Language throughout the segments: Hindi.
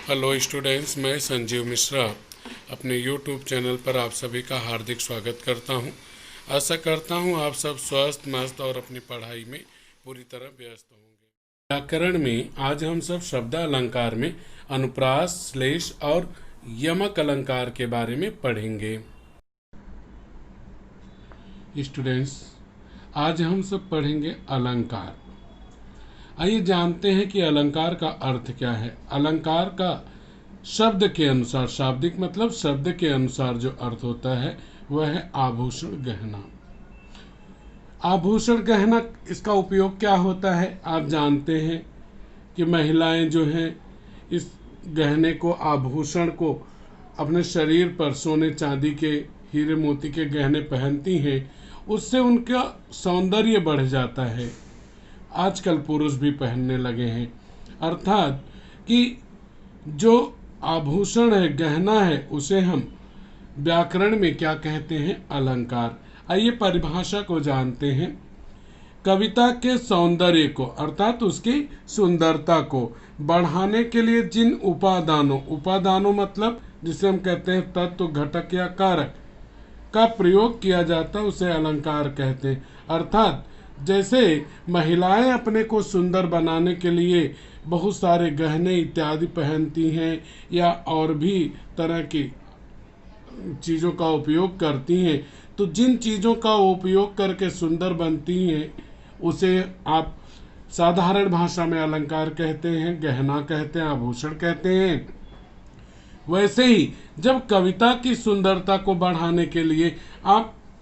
हेलो स्टूडेंट्स, मैं संजीव मिश्रा अपने यूट्यूब चैनल पर आप सभी का हार्दिक स्वागत करता हूं। आशा करता हूं आप सब स्वस्थ मस्त और अपनी पढ़ाई में पूरी तरह व्यस्त होंगे। व्याकरण में आज हम सब शब्द अलंकार में अनुप्रास, श्लेष और यमक अलंकार के बारे में पढ़ेंगे। स्टूडेंट्स, आज हम सब पढ़ेंगे अलंकार। आइए जानते हैं कि अलंकार का अर्थ क्या है। अलंकार का शब्द के अनुसार, शाब्दिक मतलब शब्द के अनुसार जो अर्थ होता है वह है आभूषण गहना। आभूषण गहना, इसका उपयोग क्या होता है आप जानते हैं कि महिलाएं जो हैं इस गहने को, आभूषण को अपने शरीर पर सोने चांदी के, हीरे मोती के गहने पहनती हैं। उससे उनका सौंदर्य बढ़ जाता है। आजकल पुरुष भी पहनने लगे हैं। अर्थात कि जो आभूषण है, गहना है, उसे हम व्याकरण में क्या कहते हैं? अलंकार। आइए परिभाषा को जानते हैं। कविता के सौंदर्य को अर्थात उसकी सुंदरता को बढ़ाने के लिए जिन उपादानों मतलब जिसे हम कहते हैं तत्व, घटक या कारक का प्रयोग किया जाता है उसे अलंकार कहते हैं। अर्थात जैसे महिलाएं अपने को सुंदर बनाने के लिए बहुत सारे गहने इत्यादि पहनती हैं या और भी तरह की चीज़ों का उपयोग करती हैं, तो जिन चीज़ों का उपयोग करके सुंदर बनती हैं उसे आप साधारण भाषा में अलंकार कहते हैं, गहना कहते हैं, आभूषण कहते हैं। वैसे ही जब कविता की सुंदरता को बढ़ाने के लिए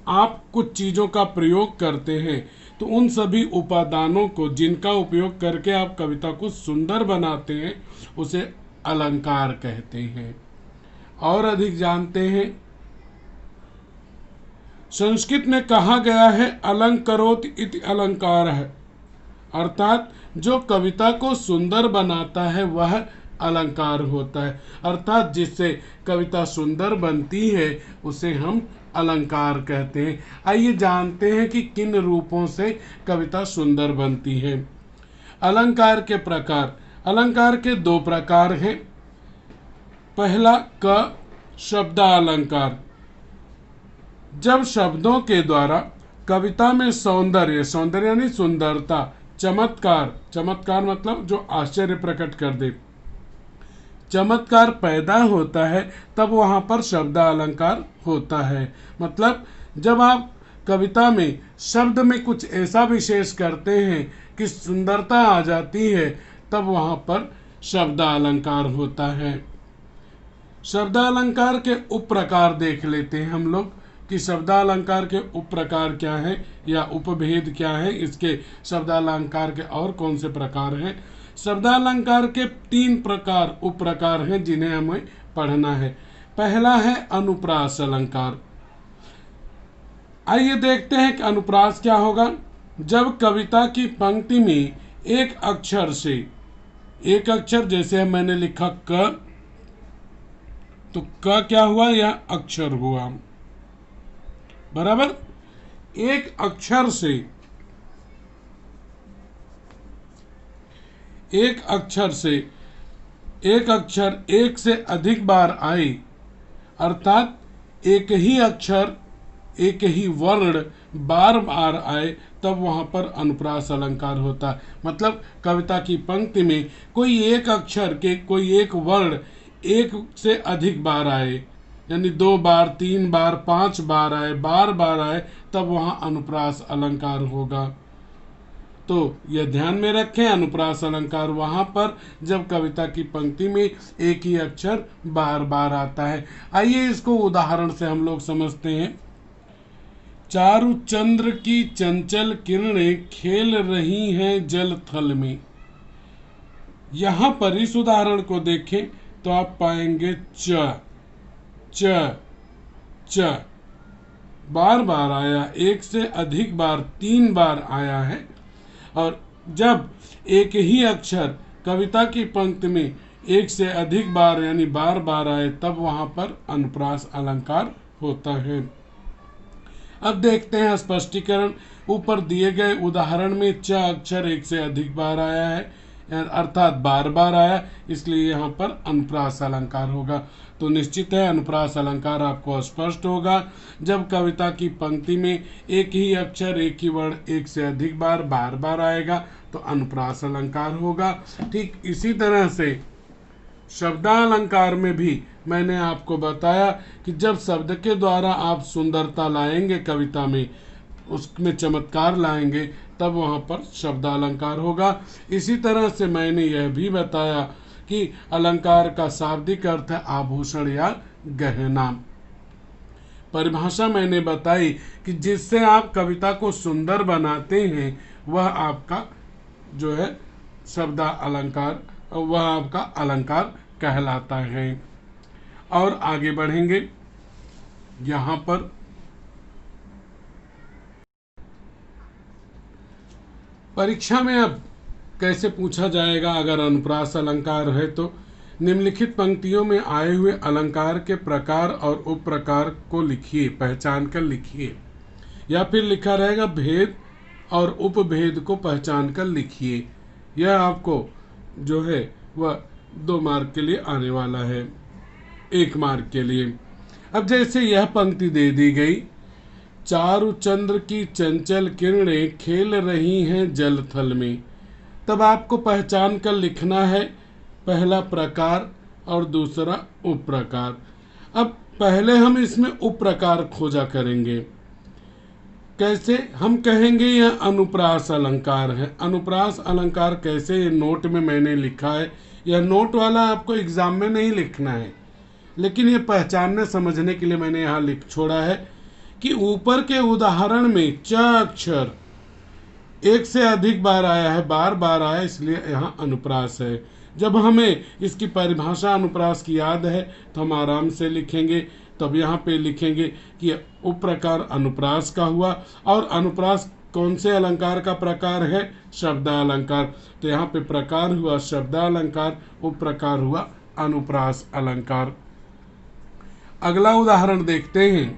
आप कुछ चीज़ों का प्रयोग करते हैं, तो उन सभी उपादानों को जिनका उपयोग करके आप कविता को सुंदर बनाते हैं उसे अलंकार कहते हैं। और अधिक जानते हैं, संस्कृत में कहा गया है अलंकरोत इति अलंकार है। अर्थात जो कविता को सुंदर बनाता है वह अलंकार होता है। अर्थात जिससे कविता सुंदर बनती है उसे हम अलंकार कहते हैं। आइए जानते हैं कि किन रूपों से कविता सुंदर बनती है। अलंकार के प्रकार। अलंकार के दो प्रकार हैं। पहला क शब्दालंकार। जब शब्दों के द्वारा कविता में सौंदर्य यानी सुंदरता, चमत्कार मतलब जो आश्चर्य प्रकट कर दे, चमत्कार पैदा होता है, तब वहाँ पर शब्द अलंकार होता है। मतलब जब आप कविता में शब्द में कुछ ऐसा विशेष करते हैं कि सुंदरता आ जाती है, तब वहाँ पर शब्द अलंकार होता है। शब्द अलंकार के उप प्रकार देख लेते हैं हम लोग कि शब्दालंकार के उप प्रकार क्या है या उपभेद क्या है, इसके शब्दालंकार के और कौन से प्रकार हैं। शब्दालंकार के तीन प्रकार उप प्रकार हैं जिन्हें हमें पढ़ना है। पहला है अनुप्रास अलंकार। आइए देखते हैं कि अनुप्रास क्या होगा। जब कविता की पंक्ति में एक अक्षर जैसे मैंने लिखा क, तो क क्या हुआ? यह अक्षर हुआ, बराबर। एक अक्षर एक से अधिक बार आए, अर्थात एक ही अक्षर, एक ही वर्ण बार बार आए, तब वहां पर अनुप्रास अलंकार होता है। मतलब कविता की पंक्ति में कोई एक अक्षर के कोई एक वर्ण एक से अधिक बार आए, यानी 2 बार, 3 बार, 5 बार आए, बार आए, तब वहां अनुप्रास अलंकार होगा। तो यह ध्यान में रखें, अनुप्रास अलंकार वहां पर जब कविता की पंक्ति में एक ही अक्षर बार बार आता है। आइए इसको उदाहरण से हम लोग समझते हैं। चारु चंद्र की चंचल किरणें खेल रही हैं जल थल में। यहां पर इस उदाहरण को देखें तो आप पाएंगे च बार बार आया, एक से अधिक बार 3 बार आया है। और जब एक ही अक्षर कविता की पंक्ति में एक से अधिक बार यानी बार बार आए, तब वहां पर अनुप्रास अलंकार होता है। अब देखते हैं स्पष्टीकरण। ऊपर दिए गए उदाहरण में च अक्षर एक से अधिक बार आया है, अर्थात बार बार आया, इसलिए यहाँ पर अनुप्रास अलंकार होगा। तो निश्चित है अनुप्रास अलंकार आपको स्पष्ट होगा जब कविता की पंक्ति में एक ही अक्षर, एक ही वर्ण एक से अधिक बार बार बार आएगा तो अनुप्रास अलंकार होगा। ठीक इसी तरह से शब्दालंकार में भी मैंने आपको बताया कि जब शब्द के द्वारा आप सुंदरता लाएंगे कविता में, उसमें चमत्कार लाएंगे, तब वहाँ पर शब्दालंकार होगा। इसी तरह से मैंने यह भी बताया कि अलंकार का शाब्दिक अर्थ है आभूषण या गहना। परिभाषा मैंने बताई कि जिससे आप कविता को सुंदर बनाते हैं वह आपका जो है शब्द अलंकार, वह आपका अलंकार कहलाता है। और आगे बढ़ेंगे। यहाँ पर परीक्षा में अब कैसे पूछा जाएगा अगर अनुप्रास अलंकार है तो निम्नलिखित पंक्तियों में आए हुए अलंकार के प्रकार और उप प्रकार को लिखिए, पहचान कर लिखिए। या फिर लिखा रहेगा भेद और उपभेद को पहचान कर लिखिए। यह आपको जो है वह 2 मार्क के लिए आने वाला है, 1 मार्क के लिए। अब जैसे यह पंक्ति दे दी गई, चारु चंद्र की चंचल किरणें खेल रही हैं जल थल में, तब आपको पहचान कर लिखना है पहला प्रकार और दूसरा उप प्रकार। अब पहले हम इसमें उप प्रकार खोजा करेंगे। कैसे? हम कहेंगे यह अनुप्रास अलंकार है। अनुप्रास अलंकार कैसे, ये नोट में मैंने लिखा है। यह नोट वाला आपको एग्जाम में नहीं लिखना है, लेकिन ये पहचानने समझने के लिए मैंने यहाँ लिख छोड़ा है कि ऊपर के उदाहरण में च अक्षर एक से अधिक बार आया है, बार बार आया, इसलिए यहाँ अनुप्रास है। जब हमें इसकी परिभाषा अनुप्रास की याद है तो हम आराम से लिखेंगे। तब यहाँ पे लिखेंगे कि उप प्रकार अनुप्रास का हुआ। और अनुप्रास कौन से अलंकार का प्रकार है? शब्दालंकार। तो यहाँ पे प्रकार हुआ शब्दालंकार, उप प्रकार हुआ अनुप्रास अलंकार। अगला उदाहरण देखते हैं।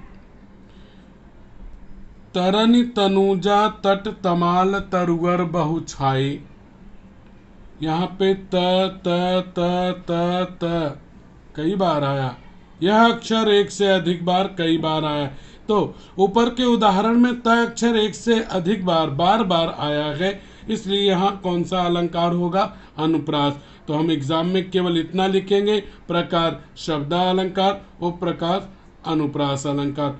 तरनि तनुजा तट तमाल तरुवर बहु छाई। यहाँ पे त त त त त कई बार आया। यह अक्षर एक से अधिक बार कई बार आया। तो ऊपर के उदाहरण में त अक्षर एक से अधिक बार बार बार आया है, इसलिए यहाँ कौन सा अलंकार होगा? अनुप्रास। तो हम एग्जाम में केवल इतना लिखेंगे, प्रकार शब्दालंकार, उप प्रकार अनुप्रास अलंकार।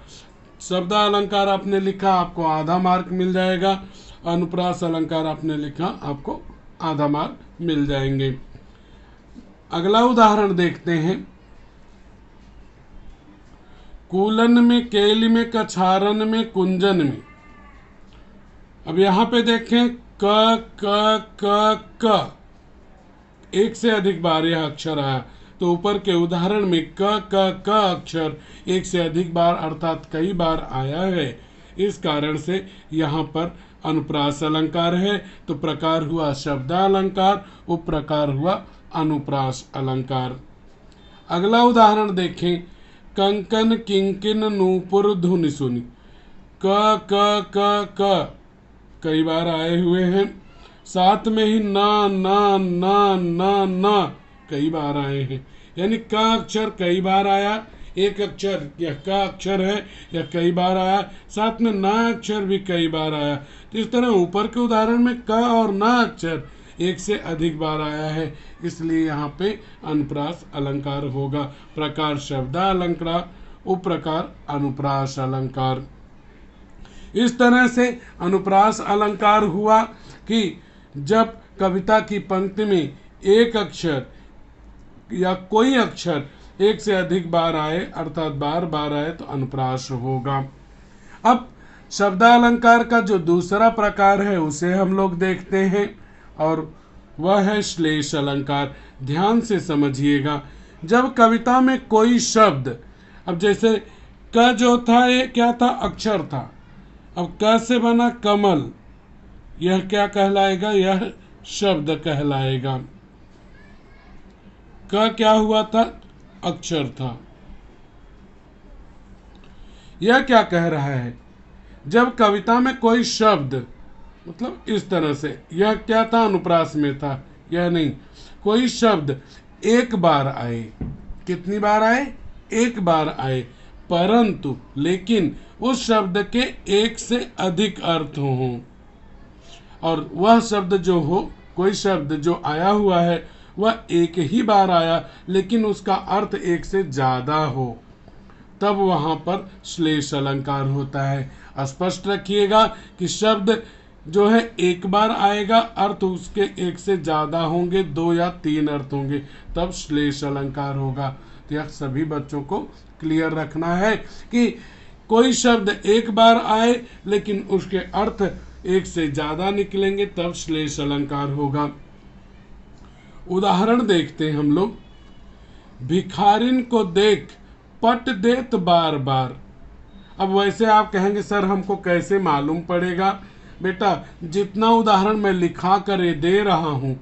शब्दालंकार आपने लिखा आपको आधा मार्क मिल जाएगा, अनुप्रास अलंकार आपने लिखा आपको आधा मार्क मिल जाएंगे। अगला उदाहरण देखते हैं। कूलन में, केल में, कछारन में, कुंजन में। अब यहाँ पे देखें क क क क एक से अधिक बार यह अक्षर आया। तो ऊपर के उदाहरण में क क क अक्षर एक से अधिक बार अर्थात कई बार आया है। इस कारण से यहाँ पर अनुप्रास अलंकार है। तो प्रकार हुआ शब्दालंकार, उप प्रकार हुआ अनुप्रास अलंकार। अगला उदाहरण देखें। कंकन किंकिन नूपुर धुनि सुनी। क क क क कई बार आए हुए हैं। साथ में ही न न न न न कई बार आए हैं, यानी क अक्षर कई बार आया। एक अक्षर यह क अक्षर है, यह कई बार आया। साथ में न अक्षर भी कई बार आया। तो इस तरह ऊपर के उदाहरण में क और न अक्षर एक से अधिक बार आया है, इसलिए यहाँ पे अनुप्रास अलंकार होगा। प्रकार शब्दालंकार, उप प्रकार अनुप्रास अलंकार। इस तरह से अनुप्रास अलंकार हुआ कि जब कविता की पंक्ति में एक अक्षर या कोई अक्षर एक से अधिक बार आए अर्थात बार बार आए तो अनुप्रास होगा। अब शब्दालंकार का जो दूसरा प्रकार है उसे हम लोग देखते हैं, और वह है श्लेष अलंकार। ध्यान से समझिएगा। जब कविता में कोई शब्द, अब जैसे क जो था ये क्या था? अक्षर था। अब क से बना कमल, यह क्या कहलाएगा? यह शब्द कहलाएगा। क क्या हुआ था? अक्षर था। यह क्या कह रहा है? जब कविता में कोई शब्द, मतलब इस तरह से, यह क्या था? अनुप्रास में था। यह नहीं, कोई शब्द एक बार आए, कितनी बार आए? एक बार आए, परंतु लेकिन उस शब्द के एक से अधिक अर्थ हों, और वह शब्द जो हो, कोई शब्द जो आया हुआ है वह एक ही बार आया लेकिन उसका अर्थ एक से ज्यादा हो, तब वहां पर श्लेष अलंकार होता है। स्पष्ट रखिएगा कि शब्द जो है एक बार आएगा, अर्थ उसके एक से ज्यादा होंगे, 2 या 3 अर्थ होंगे, तब श्लेष अलंकार होगा। तो यह सभी बच्चों को क्लियर रखना है कि कोई शब्द एक बार आए लेकिन उसके अर्थ एक से ज्यादा निकलेंगे, तब श्लेष अलंकार होगा। उदाहरण देखते हैं हम लोग। भिखारिन को देख पट देत बार बार। अब वैसे आप कहेंगे सर हमको कैसे मालूम पड़ेगा? बेटा, जितना उदाहरण मैं लिखा कर दे रहा हूं,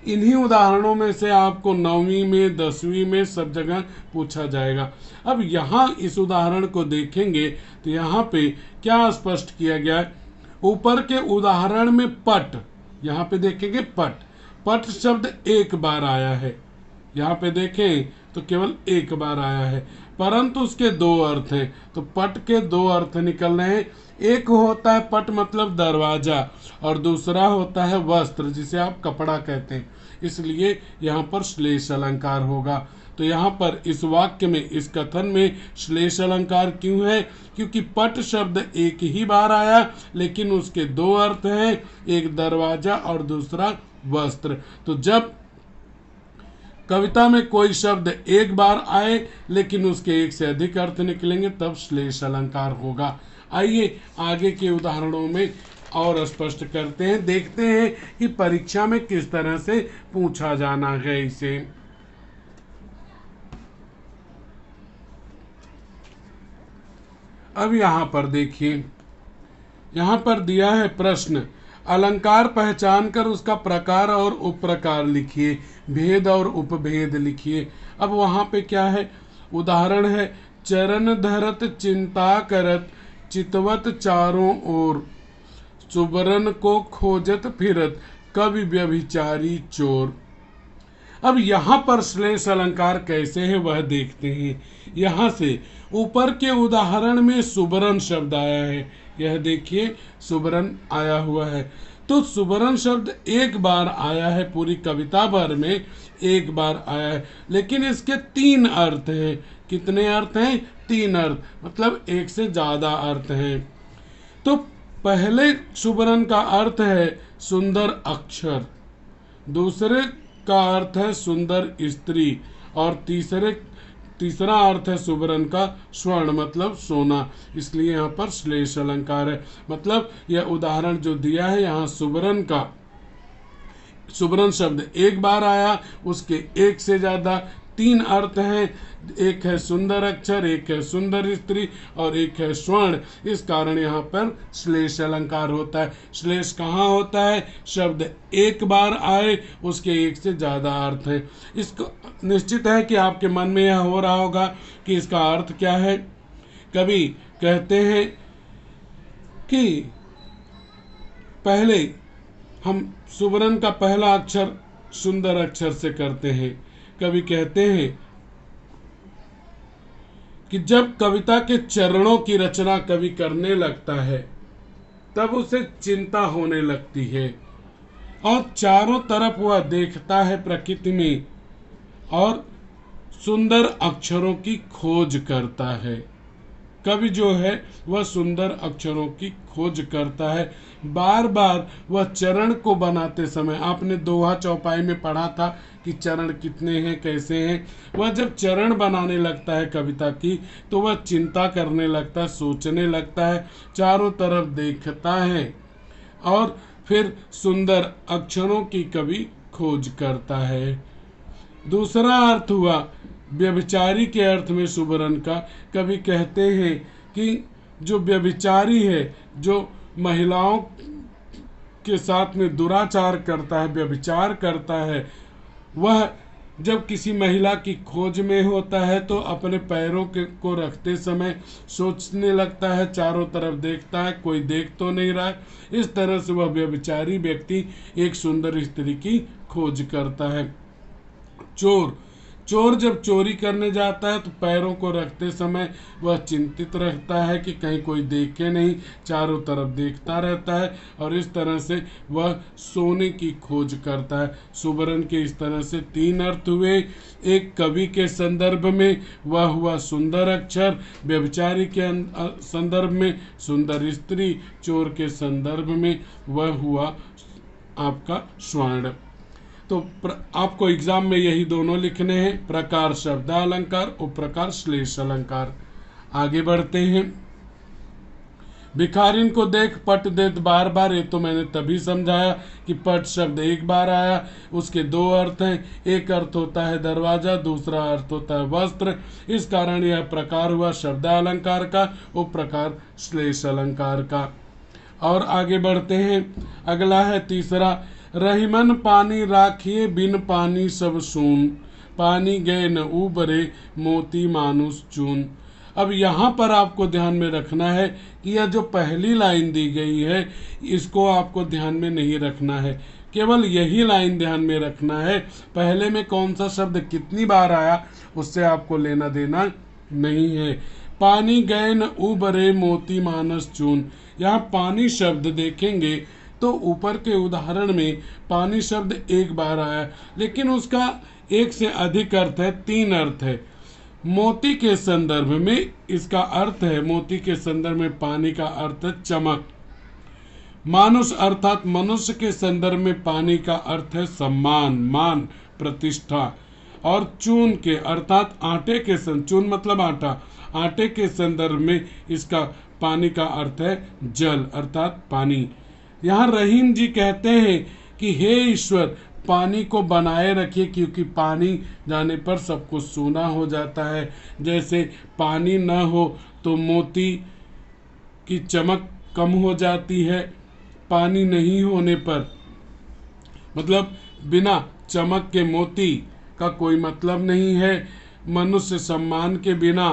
इन्हीं उदाहरणों में से आपको 9वीं में 10वीं में सब जगह पूछा जाएगा। अब यहाँ इस उदाहरण को देखेंगे तो यहाँ पे क्या स्पष्ट किया गया है? ऊपर के उदाहरण में पट, यहाँ पे देखेंगे पट, पट शब्द एक बार आया है, यहाँ पे देखें तो केवल एक बार आया है, परंतु उसके 2 अर्थ हैं। तो पट के 2 अर्थ निकल रहे हैं। एक होता है पट मतलब दरवाजा, और दूसरा होता है वस्त्र जिसे आप कपड़ा कहते हैं, इसलिए यहाँ पर श्लेष अलंकार होगा। तो यहाँ पर इस वाक्य में, इस कथन में श्लेष अलंकार क्यों है? क्योंकि पट शब्द एक ही बार आया लेकिन उसके 2 अर्थ हैं, एक दरवाजा और दूसरा वस्त्र। तो जब कविता में कोई शब्द एक बार आए लेकिन उसके एक से अधिक अर्थ निकलेंगे, तब श्लेष अलंकार होगा। आइए आगे के उदाहरणों में और स्पष्ट करते हैं, देखते हैं कि परीक्षा में किस तरह से पूछा जाना है इसे। अब यहाँ पर देखिए, यहाँ पर दिया है प्रश्न, अलंकार पहचान कर उसका प्रकार और उपप्रकार लिखिए, भेद और उपभेद लिखिए। अब वहां पे क्या है? उदाहरण है, चरण धरत चिंता करत चितवत चारों ओर, सुबरन को खोजत फिरत कवि व्यभिचारी चोर। अब यहाँ पर श्लेष अलंकार कैसे है वह देखते हैं। यहाँ से ऊपर के उदाहरण में सुबरन शब्द आया है, यह देखिए सुबरन आया हुआ है। तो सुबरन शब्द एक बार आया है, पूरी कविता भर में एक बार आया है, लेकिन इसके 3 अर्थ हैं। कितने अर्थ हैं? 3 अर्थ, मतलब एक से ज्यादा अर्थ हैं। तो पहले सुबरन का अर्थ है सुंदर अक्षर, दूसरे का अर्थ है सुंदर स्त्री, और तीसरा अर्थ है सुबरन का स्वर्ण मतलब सोना, इसलिए यहाँ पर श्लेष अलंकार है। मतलब यह उदाहरण जो दिया है, यहाँ सुबरन शब्द एक बार आया, उसके एक से ज्यादा 3 अर्थ हैं, एक है सुंदर अक्षर, एक है सुंदर स्त्री और एक है स्वर्ण। इस कारण यहाँ पर श्लेष अलंकार होता है। श्लेष कहाँ होता है? शब्द एक बार आए, उसके एक से ज्यादा अर्थ है। इसको निश्चित है कि आपके मन में यह हो रहा होगा कि इसका अर्थ क्या है। कवि कहते हैं कि पहले हम सुबरन का पहला अक्षर सुंदर अक्षर से करते हैं। कवि कहते हैं कि जब कविता के चरणों की रचना कवि करने लगता है तब उसे चिंता होने लगती है और चारों तरफ वह देखता है प्रकृति में और सुंदर अक्षरों की खोज करता है। कवि जो है वह सुंदर अक्षरों की खोज करता है। बार बार वह चरण को बनाते समय, आपने दोहा चौपाई में पढ़ा था कि चरण कितने हैं, कैसे हैं। वह जब चरण बनाने लगता है कविता की, तो वह चिंता करने लगता है, सोचने लगता है, चारों तरफ देखता है और फिर सुंदर अक्षरों की कवि खोज करता है। दूसरा अर्थ हुआ व्यभिचारी के अर्थ में सुबरन का। कवि कहते हैं कि जो व्यभिचारी है, जो महिलाओं के साथ में दुराचार करता है, व्यभिचार करता है, वह जब किसी महिला की खोज में होता है तो अपने पैरों को रखते समय सोचने लगता है, चारों तरफ देखता है, कोई देख तो नहीं रहा है। इस तरह से वह व्यभिचारी व्यक्ति एक सुंदर स्त्री की खोज करता है। चोर चोर जब चोरी करने जाता है तो पैरों को रखते समय वह चिंतित रहता है कि कहीं कोई देखे नहीं, चारों तरफ देखता रहता है और इस तरह से वह सोने की खोज करता है। सुवर्ण के इस तरह से 3 अर्थ हुए। एक कवि के संदर्भ में वह हुआ सुंदर अक्षर, व्यभिचारी के संदर्भ में सुंदर स्त्री, चोर के संदर्भ में वह हुआ आपका स्वर्ण। तो आपको एग्जाम में यही दोनों लिखने हैं, प्रकार शब्दालंकार और प्रकार श्लेष अलंकार। आगे बढ़ते हैं। भिखारिन को देख पट देत बार बार, ये तो मैंने तभी समझाया कि पट शब्द एक बार आया, उसके 2 अर्थ हैं। एक अर्थ होता है दरवाजा, दूसरा अर्थ होता है वस्त्र। इस कारण यह प्रकार हुआ शब्दालंकार का और प्रकार श्लेष अलंकार का। और आगे बढ़ते हैं। अगला है तीसरा, रहीमन पानी राखिए बिन पानी सब सून, पानी गए न उबरे मोती मानुष चून। अब यहाँ पर आपको ध्यान में रखना है कि यह जो पहली लाइन दी गई है इसको आपको ध्यान में नहीं रखना है, केवल यही लाइन ध्यान में रखना है। पहले में कौन सा शब्द कितनी बार आया उससे आपको लेना देना नहीं है। पानी गए न उबरे मोती मानस चून, यहाँ पानी शब्द देखेंगे तो ऊपर के उदाहरण में पानी शब्द एक बार आया, लेकिन उसका एक से अधिक अर्थ है, 3 अर्थ है। मोती के संदर्भ में इसका अर्थ है, मोती के संदर्भ में पानी का अर्थ है चमक। मानुष अर्थात मनुष्य के संदर्भ में पानी का अर्थ है सम्मान, मान, प्रतिष्ठा। और चून के अर्थात आटे के चून मतलब आटा, आटे के संदर्भ में इसका पानी का अर्थ है जल अर्थात पानी। यहाँ रहीम जी कहते हैं कि हे ईश्वर पानी को बनाए रखिए, क्योंकि पानी जाने पर सब कुछ सूना हो जाता है। जैसे पानी न हो तो मोती की चमक कम हो जाती है, पानी नहीं होने पर मतलब बिना चमक के मोती का कोई मतलब नहीं है। मनुष्य सम्मान के बिना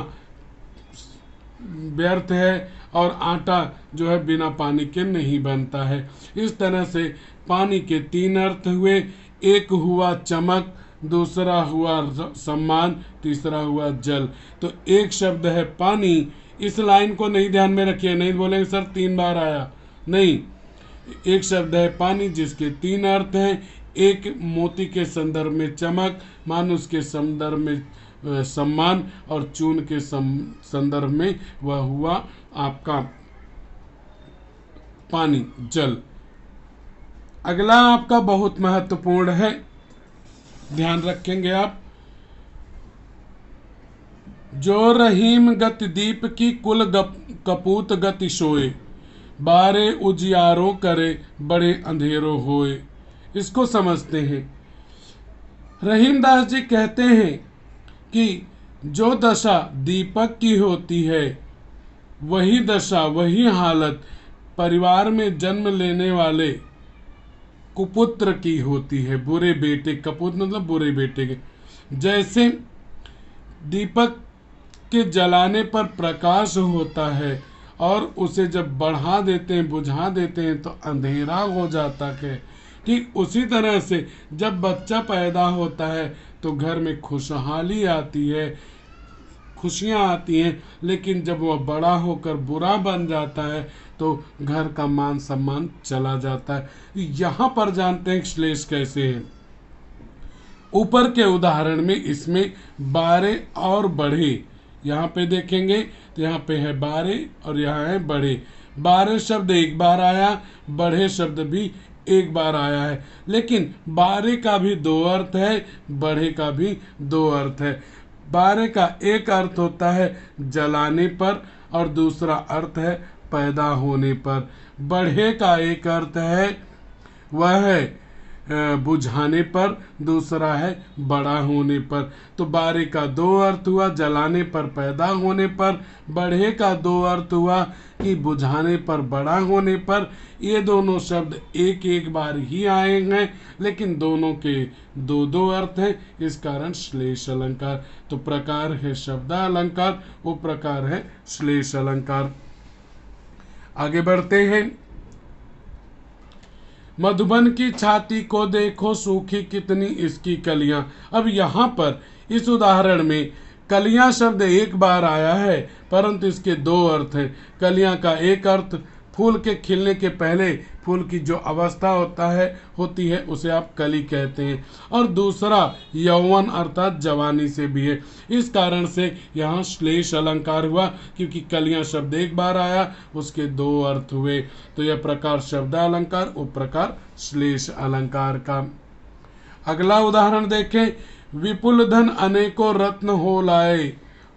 व्यर्थ है और आटा जो है बिना पानी के नहीं बनता है। इस तरह से पानी के 3 अर्थ हुए। एक हुआ चमक, दूसरा हुआ सम्मान, तीसरा हुआ जल। तो एक शब्द है पानी। इस लाइन को नहीं ध्यान में रखिए, नहीं बोलेंगे सर 3 बार आया, नहीं। एक शब्द है पानी जिसके 3 अर्थ हैं। एक मोती के संदर्भ में चमक, मानुष के संदर्भ में सम्मान और चून के संदर्भ में वह हुआ आपका पानी, जल। अगला आपका बहुत महत्वपूर्ण है, ध्यान रखेंगे आप। जो रहीम गति दीप की कुल कपूत गति सोए, बारे उजियारों करे बड़े अंधेरों होए। इसको समझते हैं। रहीमदास जी कहते हैं कि जो दशा दीपक की होती है वही दशा, वही हालत परिवार में जन्म लेने वाले कुपुत्र की होती है, बुरे बेटे। कपूत मतलब बुरे बेटे के। जैसे दीपक के जलाने पर प्रकाश होता है और उसे जब बढ़ा देते हैं, बुझा देते हैं तो अंधेरा हो जाता है। ठीक उसी तरह से जब बच्चा पैदा होता है तो घर में खुशहाली आती है, खुशियाँ आती हैं, लेकिन जब वह बड़ा होकर बुरा बन जाता है तो घर का मान सम्मान चला जाता है। यहाँ पर जानते हैं श्लेष कैसे है। ऊपर के उदाहरण में इसमें बारे और बढ़े, यहाँ पे देखेंगे तो यहाँ पे है बारे और यहाँ है बढ़े। बारे शब्द एक बार आया, बढ़े शब्द भी एक बार आया है, लेकिन बारे का भी 2 अर्थ है, बढ़े का भी 2 अर्थ है। बारे का एक अर्थ होता है जलाने पर और दूसरा अर्थ है पैदा होने पर। बढ़े का एक अर्थ है वह है बुझाने पर, दूसरा है बड़ा होने पर। तो बारे का 2 अर्थ हुआ जलाने पर, पैदा होने पर। बढ़े का 2 अर्थ हुआ कि बुझाने पर, बड़ा होने पर। ये दोनों शब्द एक एक बार ही आए हैं, लेकिन दोनों के 2 अर्थ हैं, इस कारण श्लेष अलंकार। तो प्रकार है शब्दालंकार, वो प्रकार है श्लेष अलंकार। आगे बढ़ते हैं। मधुबन की छाती को देखो सूखी कितनी इसकी कलियां। अब यहाँ पर इस उदाहरण में कलियां शब्द एक बार आया है, परंतु इसके दो अर्थ हैं। कलियां का एक अर्थ फूल के खिलने के पहले फूल की जो अवस्था होती है उसे आप कली कहते हैं, और दूसरा यौवन अर्थात जवानी से भी है। इस कारण से यहाँ श्लेष अलंकार हुआ, क्योंकि कलियां शब्द एक बार आया, उसके दो अर्थ हुए। तो यह प्रकार शब्दालंकार, उपप्रकार श्लेष अलंकार का। अगला उदाहरण देखें। विपुल धन अनेकों रत्न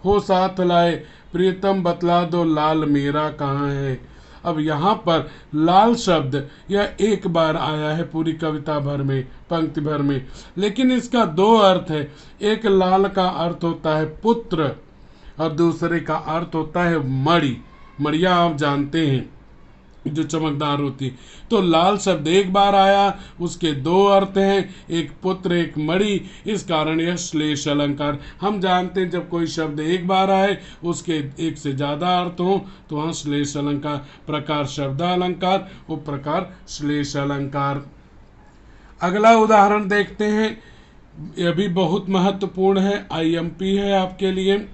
हो साथ लाए, प्रियतम बतला दो लाल मेरा कहाँ है। अब यहाँ पर लाल शब्द यह एक बार आया है पूरी कविता भर में, पंक्ति भर में, लेकिन इसका दो अर्थ है। एक लाल का अर्थ होता है पुत्र और दूसरे का अर्थ होता है मणि। मणिया आप जानते हैं जो चमकदार होती। तो लाल शब्द एक बार आया, उसके दो अर्थ हैं, एक पुत्र एक मणि। इस कारण यह श्लेष अलंकार। हम जानते हैं जब कोई शब्द एक बार आए उसके एक से ज्यादा अर्थ हो तो वहाँ श्लेष अलंकार। प्रकार शब्दालंकार, उपप्रकार श्लेष अलंकार। अगला उदाहरण देखते हैं, यह भी बहुत महत्वपूर्ण है, IMP है आपके लिए।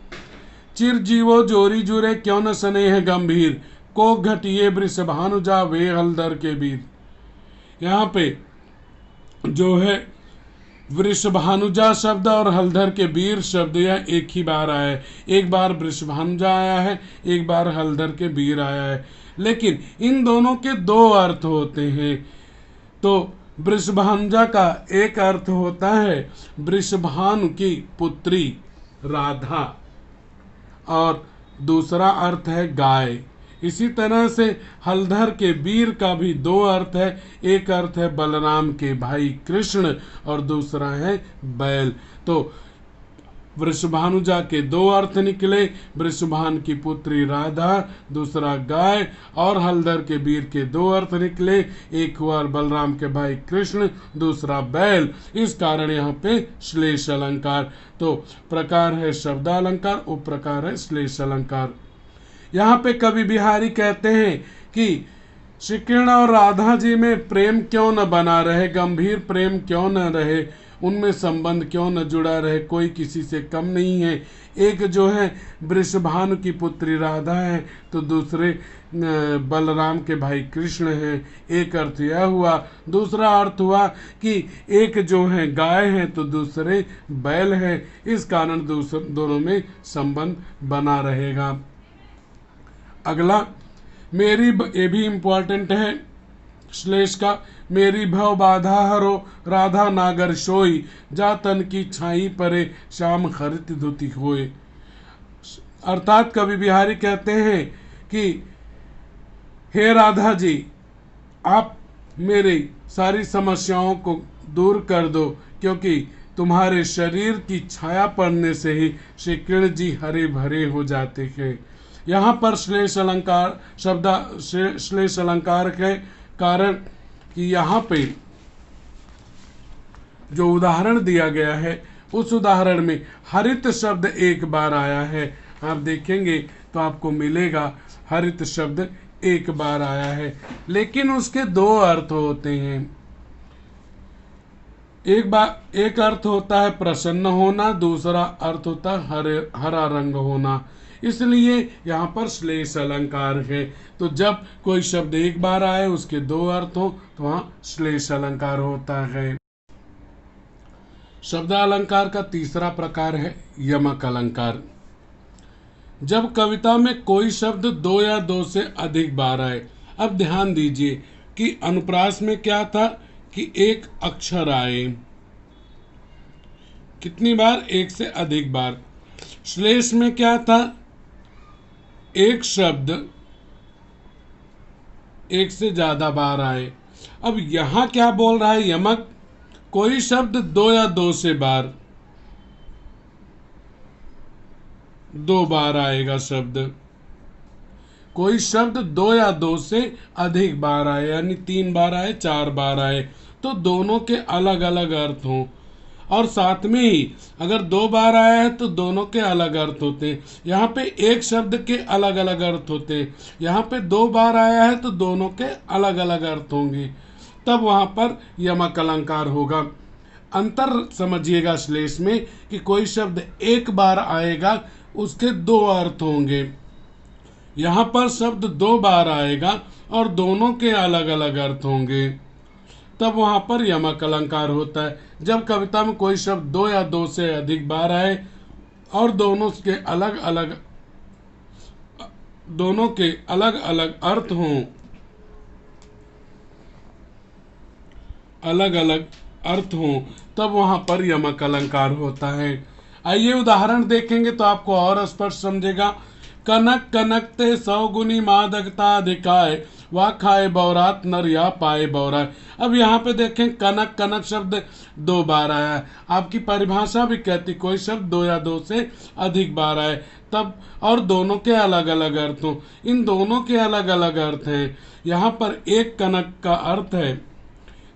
चिर जीवो जोरी जुरे क्यों न स्नेह गंभीर, को घटिए वृषभानुजा वे हलधर के वीर। यहाँ पे जो है वृषभानुजा शब्द और हलधर के वीर शब्द यह एक ही बार आया है। एक बार वृषभानुजा आया है, एक बार हलधर के वीर आया है, लेकिन इन दोनों के दो अर्थ होते हैं। तो वृषभानुजा का एक अर्थ होता है वृषभानु की पुत्री राधा, और दूसरा अर्थ है गाय। इसी तरह से हलधर के वीर का भी दो अर्थ है। एक अर्थ है बलराम के भाई कृष्ण और दूसरा है बैल। तो वृषभानुजा के दो अर्थ निकले, वृषभान की पुत्री राधा, दूसरा गाय, और हलधर के वीर के दो अर्थ निकले, एक हुआ बलराम के भाई कृष्ण, दूसरा बैल। इस कारण यहाँ पे श्लेष अलंकार। तो प्रकार है शब्दालंकार, उपप्रकार है श्लेष अलंकार। यहाँ पे कवि बिहारी कहते हैं कि श्री कृष्ण और राधा जी में प्रेम क्यों न बना रहे, गंभीर प्रेम क्यों न रहे, उनमें संबंध क्यों न जुड़ा रहे, कोई किसी से कम नहीं है। एक जो है वृषभानु की पुत्री राधा है, तो दूसरे बलराम के भाई कृष्ण हैं। एक अर्थ यह हुआ। दूसरा अर्थ हुआ कि एक जो है गाय है तो दूसरे बैल है। इस कारण दोनों में संबंध बना रहेगा। अगला ये भी इम्पोर्टेंट है श्लेष का। मेरी भव बाधा हरो राधा नागर सोई, जा तन की छाई परे श्याम हरित धुति होए। अर्थात कवि बिहारी कहते हैं कि हे राधा जी, आप मेरी सारी समस्याओं को दूर कर दो, क्योंकि तुम्हारे शरीर की छाया पड़ने से ही श्री कृष्ण जी हरे भरे हो जाते हैं। यहाँ पर श्लेष अलंकार श्लेष अलंकार के कारण कि यहाँ पे जो उदाहरण दिया गया है उस उदाहरण में हरित शब्द एक बार आया है। आप देखेंगे तो आपको मिलेगा हरित शब्द एक बार आया है, लेकिन उसके दो अर्थ होते हैं। एक अर्थ होता है प्रसन्न होना, दूसरा अर्थ होता है हरा रंग होना। इसलिए यहाँ पर श्लेष अलंकार है। तो जब कोई शब्द एक बार आए उसके दो अर्थ हो तो वहाँ श्लेष अलंकार होता है। शब्दालंकार का तीसरा प्रकार है यमक अलंकार। जब कविता में कोई शब्द दो या दो से अधिक बार आए। अब ध्यान दीजिए कि अनुप्रास में क्या था कि एक अक्षर आए, कितनी बार? एक से अधिक बार। श्लेष में क्या था? एक शब्द एक से ज्यादा बार आए। अब यहां क्या बोल रहा है यमक? कोई शब्द दो या दो से बार, दो बार आएगा शब्द। कोई शब्द दो या दो से अधिक बार आए, यानी 3 बार आए, 4 बार आए, तो दोनों के अलग अलग अर्थ हों। और साथ में ही अगर 2 बार आया है तो दोनों के अलग अर्थ होते हैं। यहाँ पे एक शब्द के अलग अलग अर्थ होते हैं, यहाँ पे 2 बार आया है तो दोनों के अलग अलग अर्थ होंगे। तब वहां पर यमक अलंकार होगा। अंतर समझिएगा श्लेष में कि कोई शब्द एक बार आएगा उसके दो अर्थ होंगे, यहाँ पर शब्द दो बार आएगा और दोनों के अलग अलग अर्थ होंगे, तब वहां पर यमक अलंकार होता है। जब कविता में कोई शब्द दो या दो से अधिक बार आए और दोनों के अलग अलग अर्थ हों, तब वहां पर यमक अलंकार होता है। आइए उदाहरण देखेंगे तो आपको और स्पष्ट समझेगा। कनक कनकते 100 गुनी मादकता अधिकाय, वा खाए बौरात नर या पाए बौराय। अब यहाँ पे देखें कनक कनक शब्द दो बार आया है। आपकी परिभाषा भी कहती कोई शब्द दो या दो से अधिक बार आए तब, और दोनों के अलग अलग अर्थ हों। इन दोनों के अलग अलग अर्थ हैं। यहाँ पर एक कनक का अर्थ है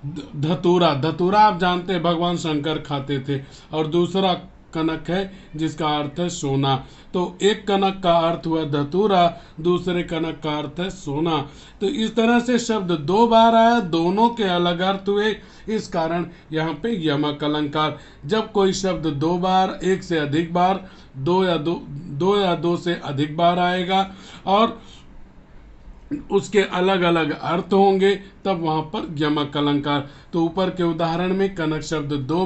धतूरा, धतूरा आप जानते हैं भगवान शंकर खाते थे, और दूसरा कनक है जिसका अर्थ है सोना। तो एक कनक का अर्थ हुआ धतूरा, दूसरे कनक का अर्थ है सोना। तो इस तरह से शब्द दो बार आया, दोनों के अलग अर्थ हुए, इस कारण यहाँ पे यमक अलंकार। जब कोई शब्द दो बार, एक से अधिक बार, दो या दो से अधिक बार आएगा और उसके अलग अलग अर्थ होंगे, तब वहां पर यमक अलंकार। तो ऊपर के उदाहरण में कनक शब्द दो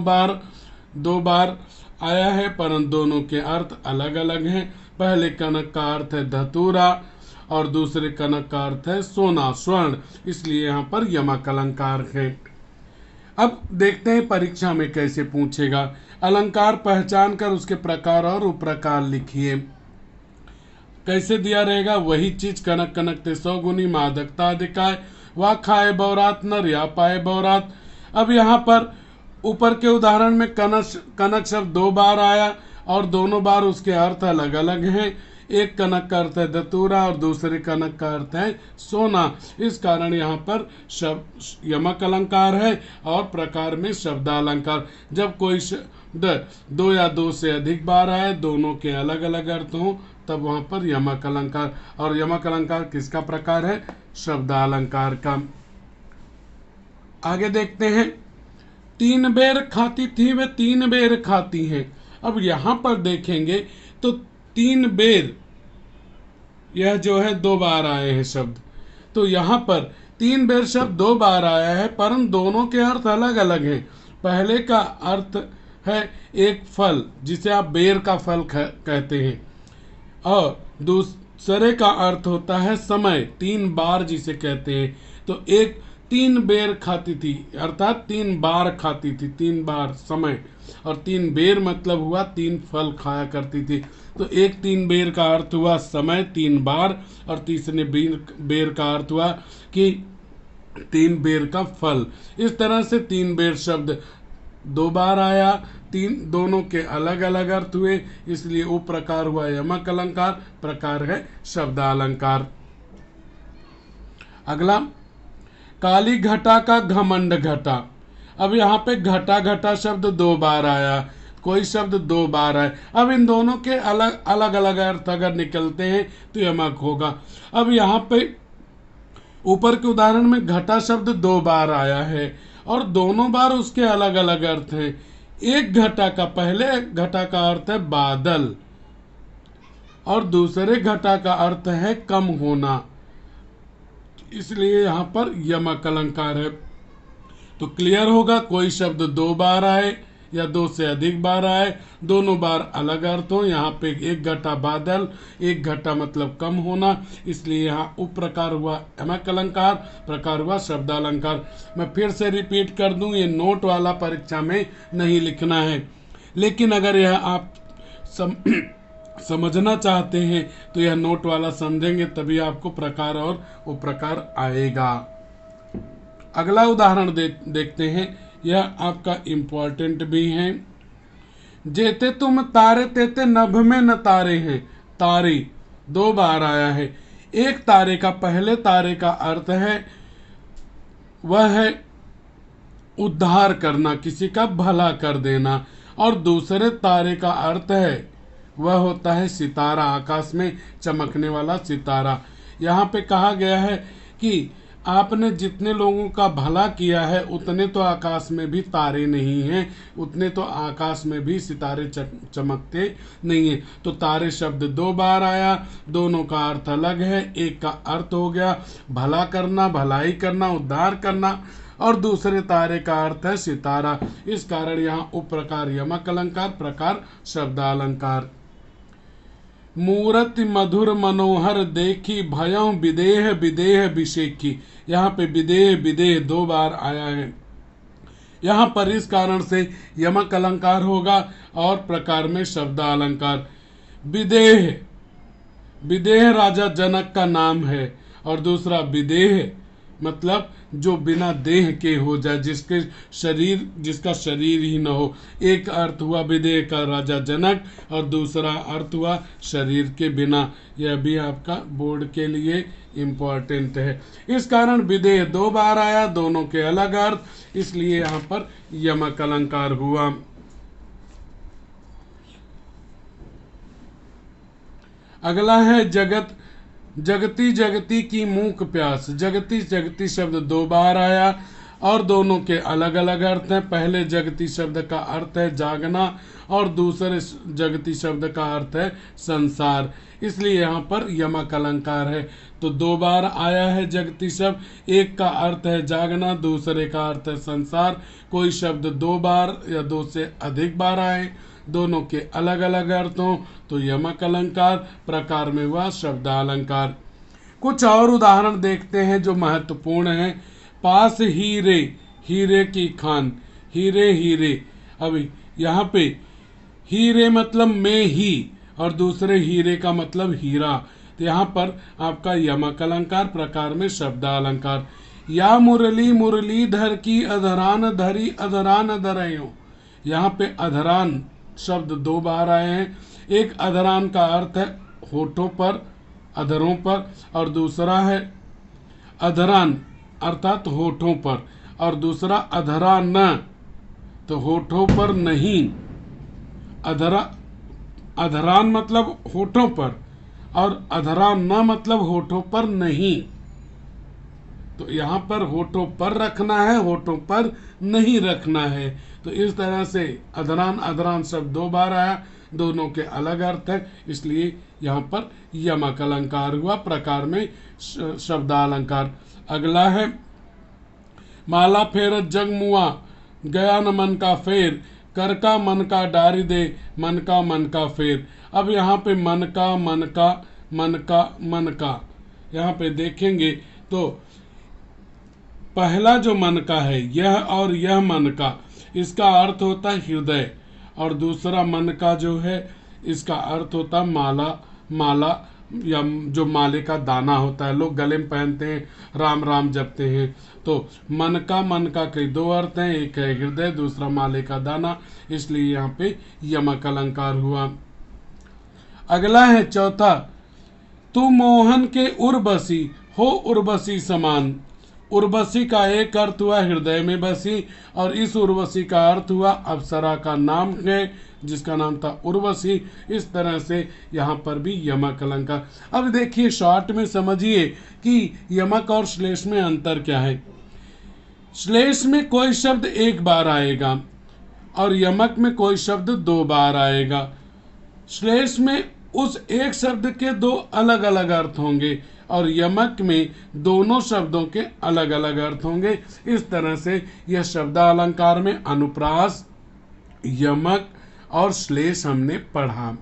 बार आया है, परंतु दोनों के अर्थ अलग अलग हैं। पहले कनक का अर्थ है धतूरा और दूसरे कनक का अर्थ है सोना, स्वर्ण, इसलिए यहाँ पर यमक अलंकार है। अब देखते हैं परीक्षा में कैसे पूछेगा। अलंकार पहचान कर उसके प्रकार और उपप्रकार लिखिए। कैसे दिया रहेगा, वही चीज कनक कनकते 100 गुनी मादकता अधिकाय, वा खाए बौरात नर या पाए बौरात। अब यहाँ पर ऊपर के उदाहरण में कनक शब्द दो बार आया और दोनों बार उसके अर्थ अलग अलग हैं। एक कनक का अर्थ है धतूरा और दूसरे कनक का अर्थ है सोना, इस कारण यहाँ पर शब्द यमक अलंकार है। और प्रकार में शब्दालंकार, जब कोई शब्द दो या दो से अधिक बार आए, दोनों के अलग अलग अर्थ हों, तब वहां पर यमक अलंकार। और यमक अलंकार किसका प्रकार है, शब्दालंकार का। आगे देखते हैं, तीन बेर खाती थी वे तीन बेर खाती हैं। अब यहां पर देखेंगे तो तीन बेर, यह जो है दो बार आए हैं शब्द, तो यहां पर तीन बेर शब्द दो बार आया है, परंतु दोनों के अर्थ अलग अलग हैं। पहले का अर्थ है एक फल जिसे आप बेर का फल कहते हैं, और दूसरे का अर्थ होता है समय, तीन बार जिसे कहते हैं। तो एक तीन बेर खाती थी अर्थात तीन बार खाती थी, तीन बार समय, और तीन बेर मतलब हुआ तीन फल खाया करती थी। तो एक तीन बेर का अर्थ हुआ समय, तीन बार, और तीसरे बेर का अर्थ हुआ कि तीन बेर का फल। इस तरह से तीन बेर शब्द दो बार आया, तीन दोनों के अलग अलग अर्थ हुए, इसलिए वो प्रकार हुआ यमक अलंकार, प्रकार है शब्दालंकार। अगला, काली घटा का घमंड घटा। अब यहाँ पे घटा घटा शब्द दो बार आया, कोई शब्द दो बार आए। अब इन दोनों के अलग अलग अर्थ अगर निकलते हैं तो यमक होगा। अब यहाँ पे ऊपर के उदाहरण में घटा शब्द दो बार आया है और दोनों बार उसके अलग अलग अर्थ हैं। एक घटा का, पहले घटा का अर्थ है बादल और दूसरे घटा का अर्थ है कम होना, इसलिए यहाँ पर यमक अलंकार है। तो क्लियर होगा, कोई शब्द दो बार आए या दो से अधिक बार आए, दोनों बार अलग अर्थ हो। यहाँ पे एक घटा बादल, एक घटा मतलब कम होना, इसलिए यहाँ उप प्रकार हुआ यमक अलंकार, प्रकार हुआ शब्दालंकार। मैं फिर से रिपीट कर दूं, ये नोट वाला परीक्षा में नहीं लिखना है, लेकिन अगर यह आप समझना चाहते हैं तो यह नोट वाला समझेंगे, तभी आपको प्रकार और उपप्रकार आएगा। अगला उदाहरण देखते हैं, यह आपका इम्पोर्टेंट भी है। जेते तुम तारे तेते नभ में न तारे हैं। तारे दो बार आया है। एक तारे का, पहले तारे का अर्थ है वह है उद्धार करना, किसी का भला कर देना, और दूसरे तारे का अर्थ है वह होता है सितारा, आकाश में चमकने वाला सितारा। यहाँ पे कहा गया है कि आपने जितने लोगों का भला किया है उतने तो आकाश में भी तारे नहीं हैं, उतने तो आकाश में भी सितारे चमकते नहीं हैं। तो तारे शब्द 2 बार आया, दोनों का अर्थ अलग है। एक का अर्थ हो गया भला करना, भलाई करना, उद्धार करना, और दूसरे तारे का अर्थ है सितारा। इस कारण यहाँ उपप्रकार यमक अलंकार, प्रकार शब्दालंकार। मूर्ति मधुर मनोहर देखी, भयों विदेह विदेह विषेखी। यहाँ पे विदेह विदेह 2 बार आया है। यहाँ पर इस कारण से यमक अलंकार होगा और प्रकार में शब्दालंकार। विदेह, विदेह राजा जनक का नाम है, और दूसरा विदेह मतलब जो बिना देह के हो जाए, जिसका शरीर ही न हो। एक अर्थ हुआ विदेह का राजा जनक, और दूसरा अर्थ हुआ शरीर के बिना। यह भी आपका बोर्ड के लिए इम्पोर्टेंट है। इस कारण विदेह 2 बार आया, दोनों के अलग अर्थ, इसलिए यहाँ पर यमक अलंकार हुआ। अगला है जगत, जगती जगती की मूक प्यास। जगती जगती शब्द 2 बार आया और दोनों के अलग अलग अर्थ हैं। पहले जगती शब्द का अर्थ है जागना, और दूसरे जगती शब्द का अर्थ है संसार, इसलिए यहाँ पर यमक अलंकार है। तो 2 बार आया है जगती शब्द, एक का अर्थ है जागना, दूसरे का अर्थ है संसार। कोई शब्द 2 बार या 2 से अधिक बार आए, दोनों के अलग अलग अर्थ हों, तो यमक अलंकार। प्रकार में हुआ शब्दालंकार। कुछ और उदाहरण देखते हैं जो महत्वपूर्ण हैं। पास हीरे, हीरे की खान, हीरे हीरे। अभी यहाँ पे हीरे मतलब में ही, और दूसरे हीरे का मतलब हीरा, तो यहाँ पर आपका यमक अलंकार। प्रकार में शब्दालंकार। या मुरली मुरलीधर की अधरान धरी अधरान धरयो। यहाँ पे अधरान शब्द 2 बार आए हैं। एक अधरान का अर्थ है होठों पर, अधरों पर, और दूसरा है अधरान अर्थात होठों पर, और दूसरा अधरा न, तो होठों पर नहीं। अधरान मतलब होठों पर, और अधरा न मतलब होठों पर नहीं। तो यहाँ पर होठों पर रखना है, होठों पर नहीं रखना है। तो इस तरह से अधरान अधरान शब्द 2 बार आया, दोनों के अलग अर्थ है, इसलिए यहाँ पर यमक अलंकार हुआ। प्रकार में शब्दालंकार। अगला है माला फेरत जग मुआ, गया न मन का फेर, कर का मन का डारी दे, मन का फेर। अब यहाँ पे मन का मन का मन का मन का, यहाँ पे देखेंगे तो पहला जो मन का है यह, और यह मन का, इसका अर्थ होता है हृदय, और दूसरा मन का जो है इसका अर्थ होता है माला, माला या जो माले का दाना होता है, लोग गले में पहनते हैं, राम राम जपते हैं। तो मन का के 2 अर्थ हैं, एक है हृदय, दूसरा माले का दाना, इसलिए यहाँ पे यमक अलंकार हुआ। अगला है चौथा, तू मोहन के उर्वशी हो उर्वशी समान। उर्वशी का एक अर्थ हुआ हृदय में बसी, और इस उर्वशी का अर्थ हुआ अप्सरा का नाम है जिसका नाम था उर्वशी। इस तरह से यहाँ पर भी यमक अलंकार। अब देखिए शॉर्ट में समझिए कि यमक और श्लेष में अंतर क्या है। श्लेष में कोई शब्द 1 बार आएगा और यमक में कोई शब्द 2 बार आएगा। श्लेष में उस एक शब्द के 2 अलग अलग अर्थ होंगे, और यमक में दोनों शब्दों के अलग अलग अर्थ होंगे। इस तरह से यह शब्दालंकार में अनुप्रास, यमक और श्लेष हमने पढ़ा।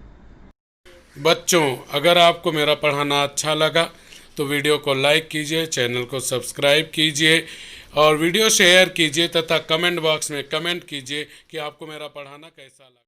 बच्चों, अगर आपको मेरा पढ़ाना अच्छा लगा तो वीडियो को लाइक कीजिए, चैनल को सब्सक्राइब कीजिए, और वीडियो शेयर कीजिए, तथा कमेंट बॉक्स में कमेंट कीजिए कि आपको मेरा पढ़ाना कैसा लगा।